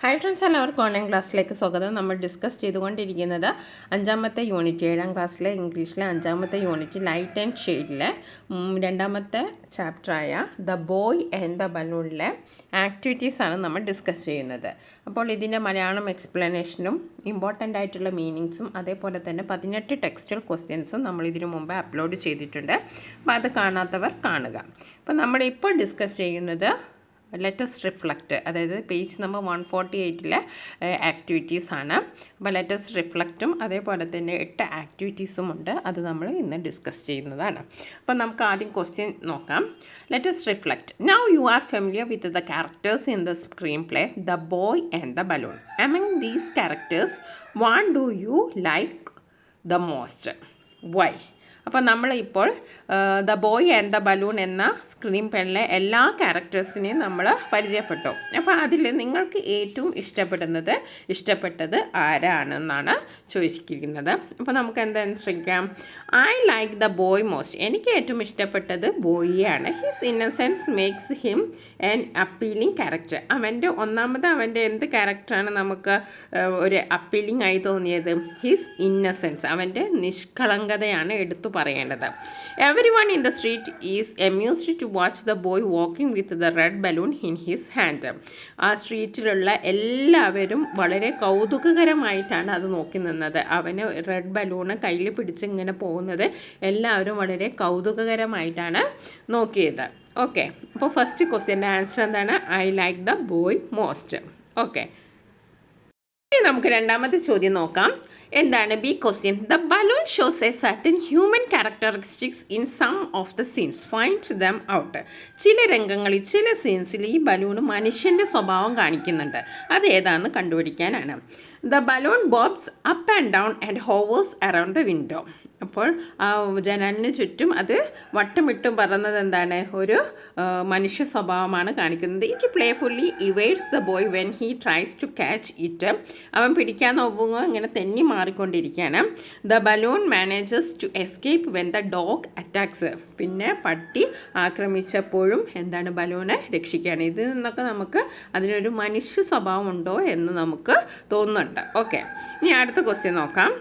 Hi friends, എല്ലാവർക്കും online ക്ലാസ്സിലേക്ക് സ്വാഗതം. നമ്മൾ ഡിസ്കസ് ചെയ്തുകൊണ്ടിരിക്കുന്നത് 5ാമത്തെ യൂണിറ്റ് 7ാം ക്ലാസ്സിലെ ഇംഗ്ലീഷിലെ 5ാമത്തെ യൂണിറ്റ് ലൈറ്റ് ആൻഡ് ഷെയ്ഡിലെ 2ാമത്തെ ചാപ്റ്ററായ ദ ബോയ് ആൻഡ് ദ ബലൂണിലെ ആക്ടിവിറ്റീസാണ് നമ്മൾ ഡിസ്കസ് ചെയ്യുന്നത്. അപ്പോൾ ഇതിൻ്റെ മലയാളം എക്സ്പ്ലനേഷനും ഇമ്പോർട്ടൻ്റ് ആയിട്ടുള്ള മീനിങ്സും അതേപോലെ തന്നെ 18 ടെക്സ്റ്റൽ ക്വസ്റ്റ്യൻസും നമ്മൾ ഇതിനു മുമ്പ് അപ്ലോഡ് ചെയ്തിട്ടുണ്ട്. അപ്പോൾ അത് കാണാത്തവർ കാണുക. അപ്പോൾ നമ്മളിപ്പോൾ ഡിസ്കസ് ചെയ്യുന്നത് ലെറ്റസ് റിഫ്ലക്റ്റ്, അതായത് പേജ് നമ്പർ 148 ആക്ടിവിറ്റീസാണ്. അപ്പോൾ ലെറ്റസ് റിഫ്ലക്റ്റും അതേപോലെ തന്നെ 8 ആക്ടിവിറ്റീസും ഉണ്ട്. അത് നമ്മൾ ഇന്ന് ഡിസ്കസ് ചെയ്യുന്നതാണ്. അപ്പോൾ നമുക്ക് ആദ്യം ക്വസ്റ്റ്യൻ നോക്കാം. Let's reflect. Now you are familiar with the characters in the screenplay the boy and the balloon. Among these characters one do you like the most? Why? അപ്പോൾ നമ്മളിപ്പോൾ the boy and the balloon എന്ന സ്ക്രീൻ പ്ലേയിലെ എല്ലാ ക്യാരക്ടേഴ്സിനെയും നമ്മൾ പരിചയപ്പെട്ടു. അപ്പോൾ അതിൽ നിങ്ങൾക്ക് ഏറ്റവും ഇഷ്ടപ്പെട്ടത് ആരാണെന്നാണ് ചോദിച്ചിരിക്കുന്നത്. അപ്പോൾ നമുക്ക് എന്താണെന്ന് ശ്രമിക്കാം. I like the boy most. എനിക്ക് ഏറ്റവും ഇഷ്ടപ്പെട്ടത് ബോയിയാണ്. His innocence makes him an appealing character. അവൻ്റെ എന്ത് ക്യാരക്ടറാണ് നമുക്ക് ഒരു അപ്പീലിംഗ് ആയി തോന്നിയത്? ഹിസ് ഇന്നസെൻസ്, അവൻ്റെ നിഷ്കളങ്കതയാണ് എടുത്തു പറയേണ്ടത്. Everyone in the street is amused to watch the boy walking with the red balloon in his hand. ആ സ്ട്രീറ്റിലുള്ള എല്ലാവരും വളരെ കൗതുകകരമായിട്ടാണ് അത് നോക്കി നിന്നത്. അവന് റെഡ് ബലൂണ് കയ്യിൽ പിടിച്ച് ഇങ്ങനെ പോകുന്നത് എല്ലാവരും വളരെ കൗതുകകരമായിട്ടാണ് നോക്കിയത്. ഓക്കെ, അപ്പോൾ ഫസ്റ്റ് ക്വസ്റ്റ്യൻ്റെ ആൻസർ എന്താണ്? I like the boy most. Okay, ഇനി നമുക്ക് രണ്ടാമത്തെ ചോദ്യം നോക്കാം. എന്താണ് B question? The balloon shows a certain human characteristics in some of the scenes. Find them out. ചില രംഗങ്ങളിൽ, ചില സീൻസിൽ ഈ ബലൂൺ മനുഷ്യൻ്റെ സ്വഭാവം കാണിക്കുന്നുണ്ട്. അത് ഏതാണെന്ന് കണ്ടുപിടിക്കാനാണ്. The balloon bobs up and down and hovers around the window. അപ്പോൾ ആ ജനലിന് ചുറ്റും അത് വട്ടമിട്ടും പറയുന്നത് എന്താണ്? ഒരു മനുഷ്യ സ്വഭാവമാണ് കാണിക്കുന്നത്. It playfully evades the boy when he tries to catch it. അവൻ പിടിക്കാൻ നോക്കുമ്പോൾ ഇങ്ങനെ തെന്നി മാറിക്കൊണ്ടിരിക്കുകയാണ്. The balloon manages to escape when the dog attacks. പിന്നെ പട്ടി ആക്രമിച്ചപ്പോഴും എന്താണ് ബലൂണെ രക്ഷിക്കുകയാണ്. ഇതിൽ നിന്നൊക്കെ നമുക്ക് അതിനൊരു മനുഷ്യ സ്വഭാവം ഉണ്ടോ എന്ന് നമുക്ക് തോന്നുന്നുണ്ട്. ഓക്കെ, ഇനി അടുത്ത ക്വസ്റ്റ്യൻ നോക്കാം.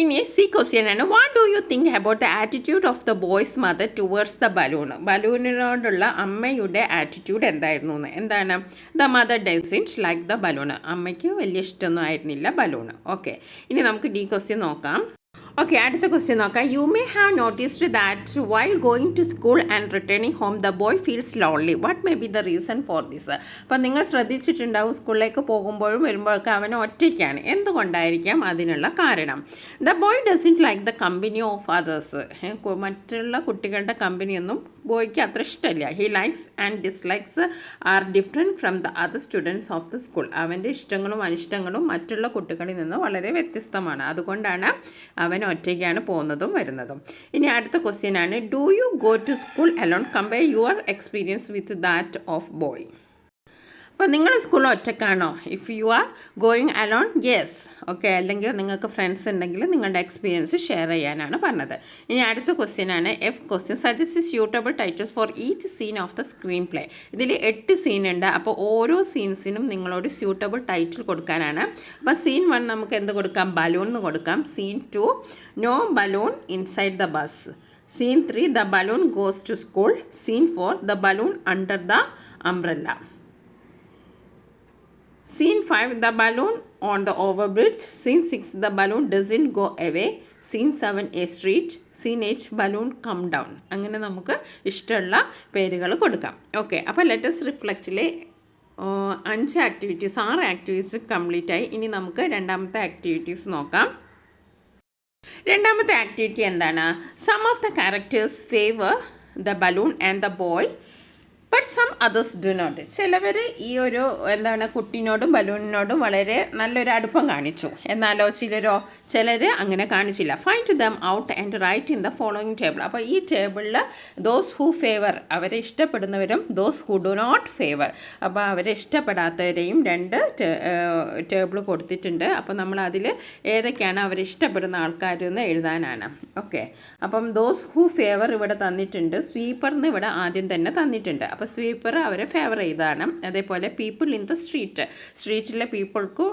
ഇനി സി ക്വസ്റ്റ്യൻ ആണ്. What do you think about the attitude of the boy's mother towards the balloon? ബലൂണിനോടുള്ള അമ്മയുടെ ആറ്റിറ്റ്യൂഡ് എന്തായിരുന്നു എന്ന്. എന്താണ്? The mother doesn't like the balloon. അമ്മയ്ക്ക് വലിയ ഇഷ്ടമൊന്നും ആയിരുന്നില്ല ബലൂൺ. ഓക്കെ, ഇനി നമുക്ക് ഡി ക്വസ്റ്റ്യൻ നോക്കാം. ഓക്കെ, അടുത്ത ക്വസ്റ്റ്യൻ നോക്കാം. You may have noticed that while going to school and returning home the boy feels lonely. What may be the reason for this? അപ്പം നിങ്ങൾ ശ്രദ്ധിച്ചിട്ടുണ്ടാവും, സ്കൂളിലേക്ക് പോകുമ്പോഴും വരുമ്പോഴൊക്കെ അവൻ ഒറ്റയ്ക്കാണ്. എന്തുകൊണ്ടായിരിക്കാം അതിനുള്ള കാരണം? The boy doesn't like the company of others. മറ്റുള്ള കുട്ടികളുടെ കമ്പനിയൊന്നും ബോയ്ക്ക് അത്ര ഇഷ്ടമില്ല. He likes and dislikes are different from the other students of the school. അവൻ്റെ ഇഷ്ടങ്ങളും അനിഷ്ടങ്ങളും മറ്റുള്ള കുട്ടികളിൽ നിന്ന് വളരെ വ്യത്യസ്തമാണ്. അതുകൊണ്ടാണ് അവൻ ഒറ്റയ്ക്കാണ് പോകുന്നതും വരുന്നതും. ഇനി അടുത്ത ക്വസ്റ്റ്യൻ ആണ്. Do you go to school alone? Compare your experience with that of boy. അപ്പോൾ നിങ്ങൾ സ്കൂളിൽ ഒറ്റയ്ക്കാണോ? If you are going alone, yes. Okay, അല്ലെങ്കിൽ നിങ്ങൾക്ക് ഫ്രണ്ട്സ് ഉണ്ടെങ്കിൽ നിങ്ങളുടെ എക്സ്പീരിയൻസ് ഷെയർ ചെയ്യാനാണ് പറഞ്ഞത്. ഇനി അടുത്ത ക്വസ്റ്റ്യൻ ആണ് F question. Suggest suitable titles for each scene of the screenplay. ഇതിൽ 8 സീൻ ഉണ്ട്. അപ്പോൾ ഓരോ സീൻസിനും നിങ്ങളോട് സ്യൂട്ടബിൾ ടൈറ്റിൽ കൊടുക്കാനാണ്. അപ്പോൾ സീൻ 1 നമുക്ക് എന്ത് കൊടുക്കാം? ബലൂൺ എന്ന് കൊടുക്കാം. Scene 2 no balloon inside the bus. Scene 3 the balloon goes to school. Scene 4 the balloon under the umbrella. Scene 5 the balloon on the overbridge. Scene 6 the balloon doesn't go away. Scene 7 a street. Scene 8 balloon come down. അങ്ങനെ നമുക്ക് ഇഷ്ടമുള്ള പേരുകൾ കൊടുക്കാം. Okay, അപ്പോൾ let's റിഫ്ലക്റ്റിലെ 6 activities complete ആയി. ഇനി നമുക്ക് രണ്ടാമത്തെ ആക്ടിവിറ്റീസ് നോക്കാം. രണ്ടാമത്തെ ആക്ടിവിറ്റി എന്താണ്? Some of the characters favour the balloon and the boy but some others do not. ചിലവർ ഈ ഒരു കുട്ടീനോടും ബലൂണിനോടും വളരെ നല്ലൊരു അടുപ്പം കാണിച്ചു. എന്നാലോ ചിലർ അങ്ങനെ കാണിച്ചില്ല. Find them out and write in the following table. അപ്പോൾ ഈ ടേബിളിൽ ദോസ് ഹൂ ഫേവർ, അവരെ ഇഷ്ടപ്പെടുന്നവരും those who do not favour, അപ്പോൾ അവരെ ഇഷ്ടപ്പെടാത്തവരെയും 2 ടേബിൾ കൊടുത്തിട്ടുണ്ട്. അപ്പോൾ നമ്മൾ അതിൽ ഏതൊക്കെയാണ് അവരെ ഇഷ്ടപ്പെടുന്ന ആൾക്കാരെന്ന് എഴുതാനാണ്. ഓക്കെ, അപ്പം ദോസ് ഹൂ ഫേവർ ഇവിടെ തന്നിട്ടുണ്ട്. സ്വീപ്പറിന് ഇവിടെ ആദ്യം തന്നെ തന്നിട്ടുണ്ട്. അപ്പോൾ സ്വീപ്പർ അവരെ ഫേവർ ചെയ്തതാണ്. അതേപോലെ പീപ്പിൾ ഇൻ ദ സ്ട്രീറ്റിലെ പീപ്പിൾക്കും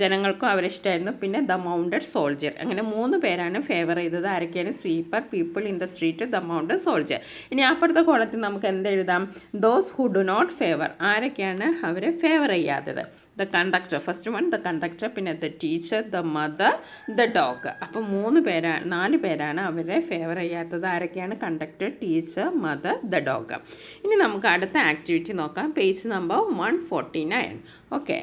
ജനങ്ങൾക്കും അവരെ ഇഷ്ടമായിരുന്നു. പിന്നെ ദ മൗണ്ടഡ് സോൾജർ, അങ്ങനെ 3 പേരാണ് ഫേവർ ചെയ്തത്. ആരൊക്കെയാണ്? Sweeper, people in the street, the mounted soldier. ഇനി അപ്പുറത്തെ കോളത്തിൽ നമുക്ക് എന്തെഴുതാം? Those who do not favour, ആരൊക്കെയാണ് അവരെ ഫേവർ ചെയ്യാത്തത്? The conductor, first one the conductor, പിന്നെ the teacher, the mother, the dog. അപ്പോൾ 4 പേരാണ് അവരെ ഫേവർ ചെയ്യാത്തത്. ആരൊക്കെയാണ്? Conductor, teacher, mother, the dog. ഇനി നമുക്ക് അടുത്ത ആക്ടിവിറ്റി നോക്കാം. Page number 149. Okay.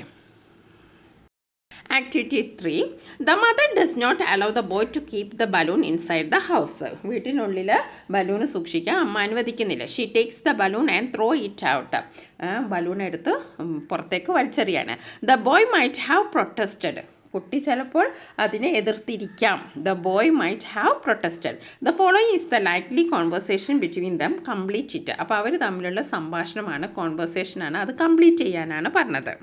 Activity 3. The mother does not allow the boy to keep the balloon inside the house. വീട്ടിനുള്ളിൽ ബലൂൺ സൂക്ഷിക്കാൻ അമ്മ അനുവദിക്കുന്നില്ല. She takes the balloon and throw it out. Balloon എടുത്ത് പുറത്തേക്ക് വലിച്ചെറിയാണ്. The boy might have protested. കുട്ടി ചിലപ്പോൾ അതിനെ എതിർത്തിരിക്കാം. The boy might have protested. The following is the likely conversation between them. Complete it. അപ്പോൾ അവർ തമ്മിലുള്ള സംഭാഷണമാണ്, കോൺവെർസേഷനാണ്. അത് കംപ്ലീറ്റ് ചെയ്യാനാണ് പറഞ്ഞത്.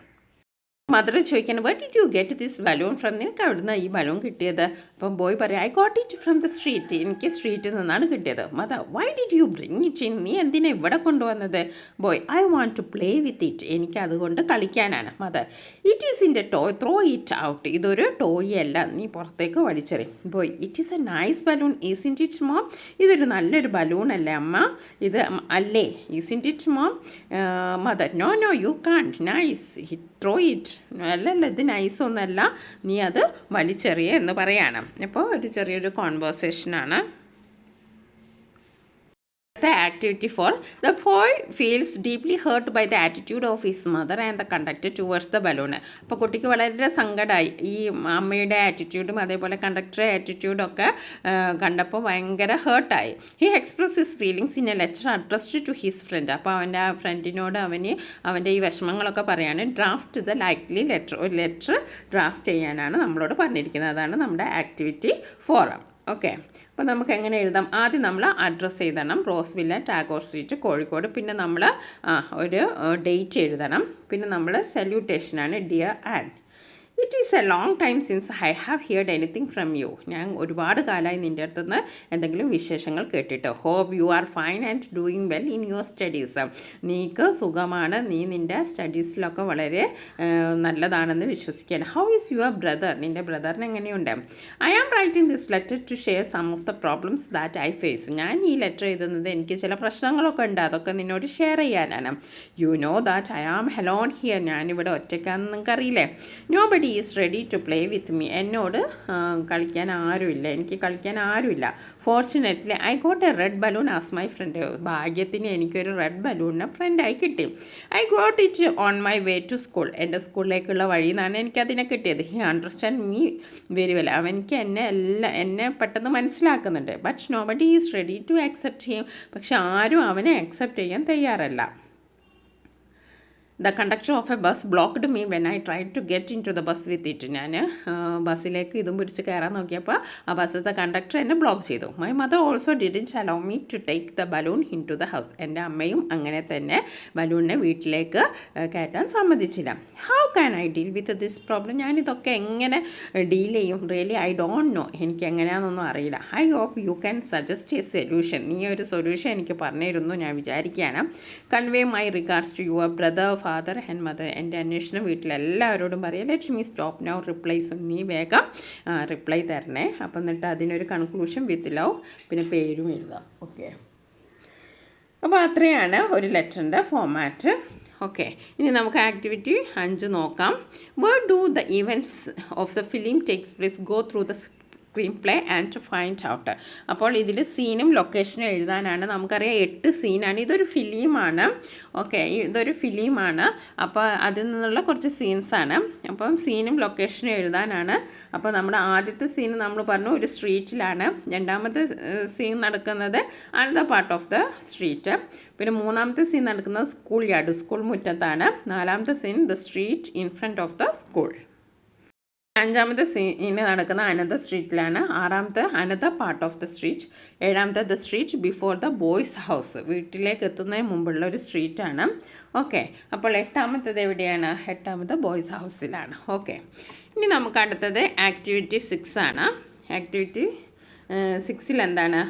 മദർ ചോദിക്കാൻ, where did you get this balloon from? നിനക്ക് അവിടുന്ന് ഈ ബലൂൺ കിട്ടിയത്? അപ്പം ബോയ് പറയാം, I got it from the street, എനിക്ക് സ്ട്രീറ്റിൽ നിന്നാണ് കിട്ടിയത്. Mother, why did you bring it in? നീ എന്തിനാ ഇവിടെ കൊണ്ടുവന്നത്? Boy, I want to play with it, എനിക്ക് അതുകൊണ്ട് കളിക്കാനാണ്. Mother, it is in a toy, throw it out, ഇതൊരു ടോയ് അല്ല, നീ പുറത്തേക്ക് വലിച്ചെറി. Boy, it is a nice balloon, isn't it mom? ഇതൊരു നല്ലൊരു ബലൂൺ അല്ലേ അമ്മ? ഇത് അല്ലേ? Isn't it mom? Mother, no no you can't, nice, throw it. അല്ലല്ല, ഇത് നൈസൊന്നല്ല, നീ അത് വലിച്ചെറിയ എന്ന് പറയാണ്. അപ്പോൾ ഒരു ചെറിയൊരു കോൺവെർസേഷനാണ്. Activity 4. The boy feels deeply hurt by the attitude of his mother and the conductor towards the balloon. അപ്പോൾ കുട്ടിക്ക് വളരെ സങ്കടമായി. ഈ അമ്മയുടെ ആറ്റിറ്റ്യൂഡും അതേപോലെ കണ്ടക്ടറുടെ ആറ്റിറ്റ്യൂഡും ഒക്കെ കണ്ടപ്പോൾ ഭയങ്കര ഹേർട്ടായി. He express his feelings in a letter addressed to his friend. അപ്പോൾ അവൻ്റെ ആ ഫ്രണ്ടിനോട് അവൻ്റെ ഈ വിഷമങ്ങളൊക്കെ പറയാണ്. ഡ്രാഫ്റ്റ് ദ ലൈക്ലി ലെറ്റർ, ഒരു ലെറ്റർ ഡ്രാഫ്റ്റ് ചെയ്യാനാണ് നമ്മളോട് പറഞ്ഞിരിക്കുന്നത്. അതാണ് നമ്മുടെ ആക്ടിവിറ്റി 4. ഓക്കെ. അപ്പോൾ നമുക്ക് എങ്ങനെ എഴുതാം? ആദ്യം നമ്മൾ അഡ്രസ്സ് എഴുതണം, rose villa, Tagore street, Kozhikode. പിന്നെ നമ്മൾ ഒരു ഡേറ്റ് എഴുതണം. പിന്നെ നമ്മൾ സല്യൂട്ടേഷനാണ്, dear and. It is a long time since I have heard anything from you. ഞാൻ ഒരുപാട് കാലമായി നിൻ്റെ അടുത്തുനിന്ന് എന്തെങ്കിലും വിശേഷങ്ങൾ കേട്ടിട്ട്. Hope you are fine and doing well in your studies. നീക്ക് സുഖമാണ്, നീ നിൻ്റെ സ്റ്റഡീസിലൊക്കെ വളരെ നല്ലതാണെന്ന് വിശ്വസിക്കുകയാണ്. How is your brother? നിൻ്റെ ബ്രദറിന് എങ്ങനെയുണ്ട്? I am writing this letter to share some of the problems that I face. ഞാൻ ഈ ലെറ്റർ എഴുതുന്നത് എനിക്ക് ചില പ്രശ്നങ്ങളൊക്കെ ഉണ്ട്, അതൊക്കെ നിന്നോട് ഷെയർ ചെയ്യാനാണ്. You know that I am alone here. ഞാനിവിടെ ഒറ്റയ്ക്കാണെന്ന് നിങ്ങൾക്കറിയില്ലേ. No buddy is ready to play with me. എന്നോട് കളിക്കാൻ ആരുമില്ല, എനിക്ക് കളിക്കാൻ ആരുമില്ല. Fortunately I got a red balloon as my friend. ഭാഗ്യത്തിന് എനിക്കൊരു റെഡ് ബലൂണിനെ ഫ്രണ്ടായി കിട്ടി. I got it on my way to school. എൻ്റെ സ്കൂളിലേക്കുള്ള വഴിയിൽ നിന്നാണ് എനിക്കതിനെ കിട്ടിയത്. He understand me very well. അവനിക്ക് എന്നെ പെട്ടെന്ന് മനസ്സിലാക്കുന്നുണ്ട്. But no buddy is ready to accept him. പക്ഷെ ആരും അവനെ ആക്സെപ്റ്റ് ചെയ്യാൻ തയ്യാറല്ല. The conductor of a bus blocked me when I try to get into the bus with it. ഞാൻ ബസ്സിലേക്ക് ഇതും പിടിച്ച് കയറാൻ നോക്കിയപ്പോൾ ആ ബസ്സിലത്തെ കണ്ടക്ടർ എന്നെ ബ്ലോക്ക് ചെയ്തു. My mother also didn't allow me to take the balloon into the house. എൻ്റെ അമ്മയും അങ്ങനെ തന്നെ ബലൂണിനെ വീട്ടിലേക്ക് കയറ്റാൻ സമ്മതിച്ചില്ല. How can I deal with this problem? ഞാനിതൊക്കെ എങ്ങനെ ഡീൽ ചെയ്യും? Really I don't know. എനിക്ക് എങ്ങനെയാണെന്നൊന്നും അറിയില്ല. I hope you can suggest a solution. നീ ഒരു സൊല്യൂഷൻ എനിക്ക് പറഞ്ഞിരുന്നു, ഞാൻ വിചാരിക്കുകയാണ്. Convey my regards to your brother, father and mother. എൻ്റെ അന്വേഷണം വീട്ടിലെല്ലാവരോടും പറയാം. Let me stop now replies. നീ വേഗം റിപ്ലൈ തരണേ. അപ്പം എന്നിട്ട് അതിനൊരു കൺക്ലൂഷൻ വിത്ത് ലവ്, പിന്നെ പേരും എഴുതാം. ഓക്കെ. അപ്പോൾ അത്രയാണ് ഒരു ലെറ്ററിൻ്റെ ഫോമാറ്റ്. ഓക്കെ. ഇനി നമുക്ക് ആക്ടിവിറ്റി 5 നോക്കാം. Where do the events of the film takes place? Go through the screenplay and find out. അപ്പോൾ ഇതിൽ സീനും ലൊക്കേഷനും എഴുതാനാണ്. നമുക്കറിയാം 8 സീനാണ്. ഇതൊരു ഫിലിമാണ്. ഓക്കെ, ഇതൊരു ഫിലിമാണ്. അപ്പോൾ അതിൽ നിന്നുള്ള കുറച്ച് സീൻസാണ്. അപ്പം സീനും ലൊക്കേഷനും എഴുതാനാണ്. അപ്പോൾ നമ്മുടെ ആദ്യത്തെ സീൻ നമ്മൾ പറഞ്ഞു ഒരു സ്ട്രീറ്റിലാണ്. രണ്ടാമത്തെ സീൻ നടക്കുന്നത് another part of the street. പിന്നെ മൂന്നാമത്തെ സീൻ നടക്കുന്നത് സ്കൂൾ യാർഡ്, സ്കൂൾ മുറ്റത്താണ്. നാലാമത്തെ scene the street in front of the school. അഞ്ചാമത്തെ സീന് നടക്കുന്ന അനദർ സ്ട്രീറ്റിലാണ്. ആറാമത്തെ another part of the street. ഏഴാമത്തെ the street before the boy's house, വീട്ടിലേക്ക് എത്തുന്നതിന് മുമ്പുള്ള ഒരു സ്ട്രീറ്റാണ്. ഓക്കെ. അപ്പോൾ എട്ടാമത്തേത് എവിടെയാണ്? എട്ടാമത്തെ ബോയ്സ് ഹൗസിലാണ്. ഓക്കെ. ഇനി നമുക്ക് അടുത്തത് ആക്ടിവിറ്റി 6 ആണ്. ആക്ടിവിറ്റി 6ൽ എന്താണ്?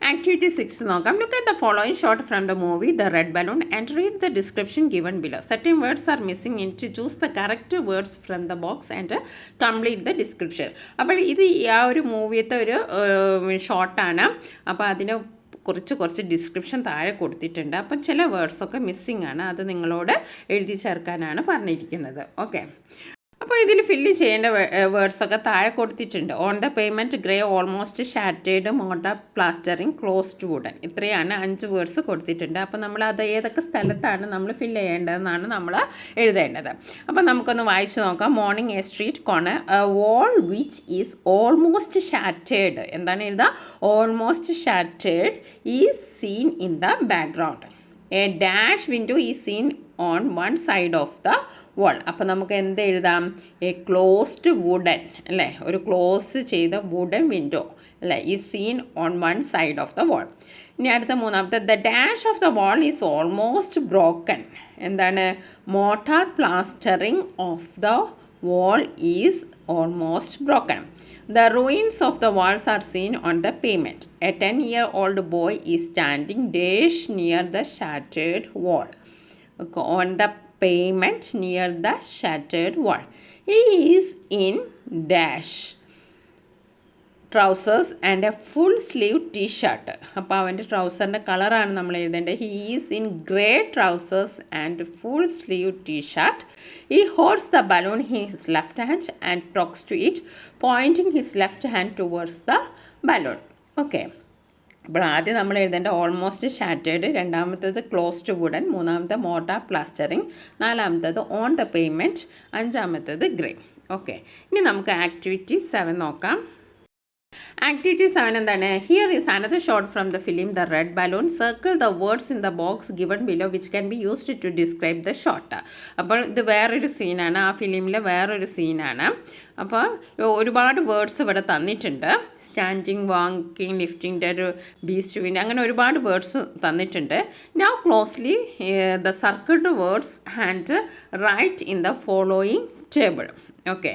Activity 6 നോക്കാം. Look at the following shot from the movie The Red Balloon and read the description given below. Certain words are missing in to choose the correct words from the box and complete the description. അപ്പോൾ ഇത് ആ ഒരു മൂവിയത്തെ ഒരു ഷോട്ടാണ്. അപ്പോൾ അതിന് കുറച്ച് description താഴെ കൊടുത്തിട്ടുണ്ട്. അപ്പം ചില വേർഡ്സൊക്കെ മിസ്സിംഗ് ആണ്. അത് നിങ്ങളോട് എഴുതി ചേർക്കാനാണ് പറഞ്ഞിരിക്കുന്നത്. ഓക്കെ, അപ്പോൾ ഇതിൽ ഫില്ല് ചെയ്യേണ്ട വേർഡ്സൊക്കെ താഴെ കൊടുത്തിട്ടുണ്ട്. On the pavement grey almost shattered mortar plastering closed wooden. ഇത്രയാണ് 5 വേർഡ്സ് കൊടുത്തിട്ടുണ്ട്. അപ്പോൾ നമ്മൾ അത് ഏതൊക്കെ സ്ഥലത്താണ് നമ്മൾ ഫില്ല് ചെയ്യേണ്ടതെന്നാണ് നമ്മൾ എഴുതേണ്ടത്. അപ്പോൾ നമുക്കൊന്ന് വായിച്ച് നോക്കാം. Morning A street corner A wall which is almost shattered. എന്താണ് എഴുതുക? Almost shattered is seen in the background. A dash window is seen on one side of the വാൾ. അപ്പോൾ നമുക്ക് എന്ത് എഴുതാം? എ ക്ലോസ്ഡ് വുഡൻ അല്ലേ, ഒരു ക്ലോസ് ചെയ്ത wooden window അല്ലേ, ഈ scene on one side of the wall. ഇനി അടുത്ത മൂന്നാമത്തെ the dash of the wall is almost broken. എന്താണ്? Mortar plastering of the wall is almost broken. The ruins of the walls are seen on the pavement. A 10-year-old boy is standing dash near the shattered wall. On the pavement near the shattered wall. He is in dash trousers and a full sleeve t-shirt. അപ്പോൾ അവൻ്റെ ട്രൗസറിൻ്റെ കളറാണ് നമ്മൾ എഴുതേണ്ടത്. He is in grey trousers and full sleeve T-shirt. He holds the balloon in his left hand and talks to it pointing his left hand towards the balloon. Okay, അപ്പോൾ ആദ്യം നമ്മൾ എഴുതേണ്ട almost shattered, രണ്ടാമത്തേത് closed wooden, മൂന്നാമത്തെ mortar plastering, നാലാമത്തേത് on the pavement, അഞ്ചാമത്തേത് grey. Okay, ഇനി നമുക്ക് ആക്ടിവിറ്റി 7 നോക്കാം. ആക്ടിവിറ്റി 7 എന്താണ്? Here is another shot from the film the red balloon. Circle the words in the box given below which can be used to describe the shot. അപ്പോൾ ഇത് വേറൊരു സീനാണ്, ആ ഫിലിമിലെ വേറൊരു സീനാണ്. അപ്പോൾ ഒരുപാട് വേർഡ്സ് ഇവിടെ തന്നിട്ടുണ്ട്. Standing, walking, lifting, dead, beast wind, അങ്ങനെ ഒരുപാട് വേർഡ്സ് തന്നിട്ടുണ്ട്. Now closely the circled words and write in the following table. Okay,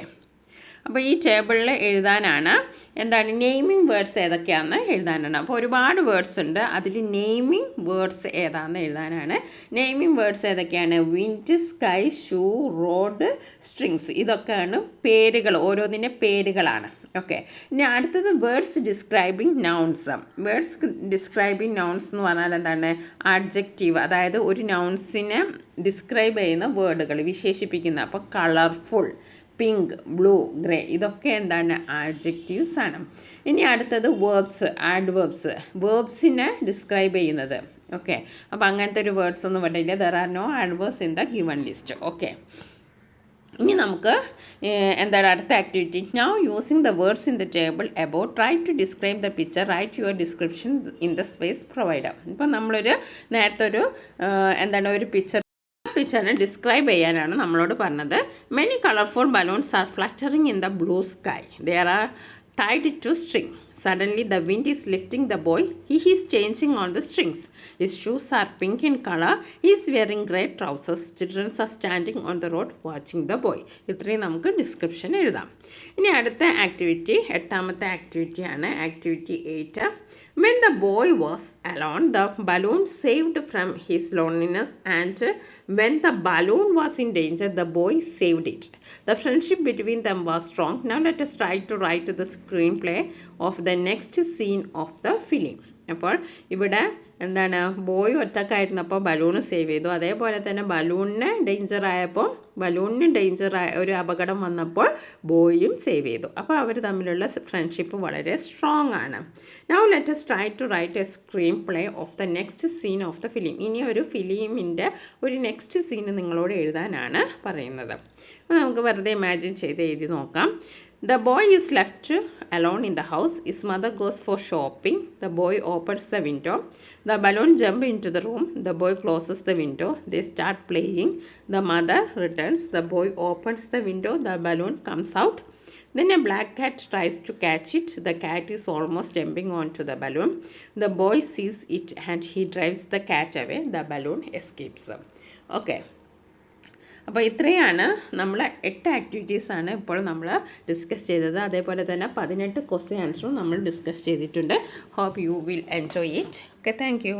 അപ്പോൾ ഈ ടേബിളിൽ എഴുതാനാണ് എന്താണ് നെയിമിംഗ് വേർഡ്സ് ഏതൊക്കെയാണെന്ന് എഴുതാനാണ്. അപ്പോൾ ഒരുപാട് വേർഡ്സ് ഉണ്ട്, അതിൽ നെയിമിംഗ് വേർഡ്സ് ഏതാണെന്ന് എഴുതാനാണ്. നെയിമിംഗ് വേർഡ്സ് ഏതൊക്കെയാണ്? Wind, sky, shoe, road, strings. ഇതൊക്കെയാണ് പേരുകൾ, ഓരോന്നിൻ്റെ പേരുകളാണ്. ഓക്കെ, ഇനി അടുത്തത് words describing nouns. Words describing nouns എന്ന് പറഞ്ഞാൽ എന്താണ്? ആഡ്ജക്റ്റീവ്, അതായത് ഒരു നൗൺസിനെ ഡിസ്ക്രൈബ് ചെയ്യുന്ന വേർഡുകൾ, വിശേഷിപ്പിക്കുന്ന. അപ്പോൾ കളർഫുൾ, പിങ്ക്, ബ്ലൂ, ഗ്രേ, ഇതൊക്കെ എന്താണ്? ആഡ്ജക്റ്റീവ്സ് ആണ്. ഇനി അടുത്തത് വേർബ്സ്, ആഡ്വേർബ്സ്, വേർബ്സിനെ ഡിസ്ക്രൈബ് ചെയ്യുന്നത്. ഓക്കെ, അപ്പോൾ അങ്ങനത്തെ ഒരു വേർഡ്സ് ഒന്നും ഇവിടെ ഇല്ല. There are no adverbs in the given list. Okay, ഇനി നമുക്ക് എന്താണ് അടുത്ത activity? Now using the words in the table about try to describe the picture, write your description in the space provide. ഇപ്പം നമ്മളൊരു നേരത്തെ ഒരു എന്താണ് ഒരു പിക്ചറിനെ ഡിസ്ക്രൈബ് ചെയ്യാനാണ് നമ്മളോട് പറഞ്ഞത്. Many colourful balloons are fluttering in the blue sky. There are tied to string. Suddenly the wind is lifting the boy. He is changing on the strings. His shoes are pink in color. He is wearing grey trousers. Children are standing on the road watching the boy. ഇത്രയും നമുക്ക് description എഴുതാം. ഇനി അടുത്ത activity, എട്ടാമത്തെ ആക്ടിവിറ്റിയാണ് activity 8. When the boy was alone, the balloon saved from his loneliness, and when the balloon was in danger, the boy saved it. The friendship between them was strong. Now let us try to write the screenplay of the next scene of the film. അപ്പോൾ ഇവിടെ എന്താണ്? Boy ഒറ്റക്കായിരുന്നപ്പോൾ balloon save ചെയ്തു. അതേപോലെ തന്നെ ബലൂണിന് ഒരു അപകടം വന്നപ്പോൾ ബോയും save ചെയ്തു. അപ്പോൾ അവർ തമ്മിലുള്ള ഫ്രണ്ട്ഷിപ്പ് വളരെ സ്ട്രോങ് ആണ്. Now let us try to write a screenplay of the next scene of the film. ഇനി ഒരു ഫിലിമിൻ്റെ ഒരു നെക്സ്റ്റ് സീൻ നിങ്ങളോട് എഴുതാനാണ് പറയുന്നത്. അപ്പോൾ നമുക്ക് വെറുതെ ഇമാജിൻ ചെയ്ത് എഴുതി നോക്കാം. The boy is left alone in the house. His mother goes for shopping. The boy opens the window. The balloon jumps into the room. The boy closes the window. They start playing. The mother returns. The boy opens the window. The balloon comes out. Then a black cat tries to catch it. The cat is almost jumping onto the balloon. The boy sees it and he drives the cat away. The balloon escapes. Okay. അപ്പോൾ ഇത്രയാണ് നമ്മൾ 8 ആക്ടിവിറ്റീസാണ് ഇപ്പോൾ നമ്മൾ discuss ചെയ്തത്. അതേപോലെ തന്നെ 18 question ആൻസറും നമ്മൾ discuss ചെയ്തിട്ടുണ്ട്. Hope you will enjoy it. Okay, thank U.